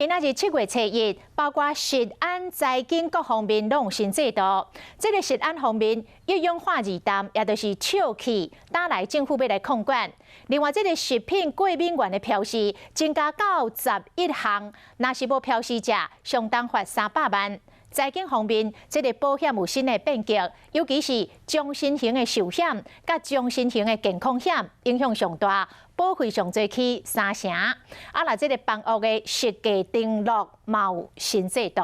今仔日7月初1，包括食安、财经各方面拢有新制度。这个食安方面，一氧化二氮也就是笑气，打来政府要来控管。另外，这个食品过敏原的标示增加到11项，若是无标示者，相当罚300万。财经方面，这个保险有新的变革，尤其是终身型的寿险、甲终身型的健康险影响上大，保费上最起3成。那这个房屋的实价登录嘛有新制度。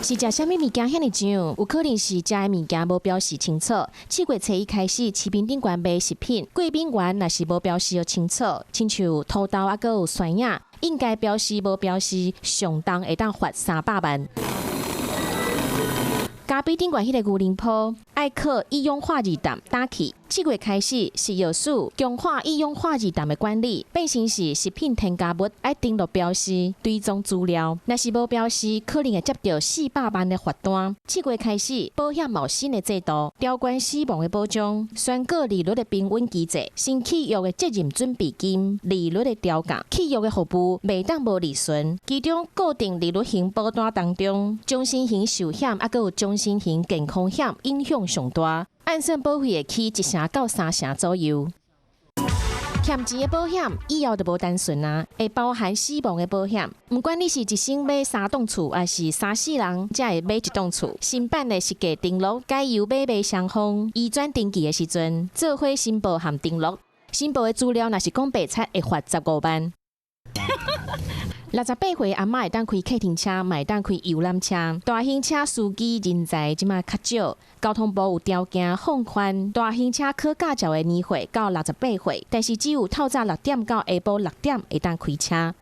是食啥物物件遐尼涨？有可能是食的物件无标示清楚。7月初1开始，市面顶悬卖食品，过敏原若是无标示清楚，亲像土豆啊，佮有酸影，应该标示无标示，上重会当罚300万。咖啡顶悬迄个牛奶泡，爱靠一氧化二氮打气。7月开始，食药署强化一氧化二氮的管理，变成是食品添加物爱登录标示、追踪资料。若是无标示，可能会接到400万的罚单。7月开始，保险有新的制度，条款死亡的保障、宣告利率的平稳机制、新契约的责任准备金、利率的调降、契约的服务未当无利润。其中固定利率型保单当中，终身型寿险还有终身型健康险影响上大。按算保费会起1成到3成左右。欠钱的保险以后就无单纯啊，会包含死亡的保险。不管你是一生买3栋厝，还是3、4人才会买1栋厝，新版的实价登录该由买卖双方移转登记的时阵，做伙申报含登录。申报的资料若是讲白贼，会罚15万。68岁阿嬷会当开客停车，嘛会当开游览车。大型车司机人才即马较少，交通部有条件放宽大型车考驾照的年岁到68岁，但是只有透早6点到下晡6点会当开车。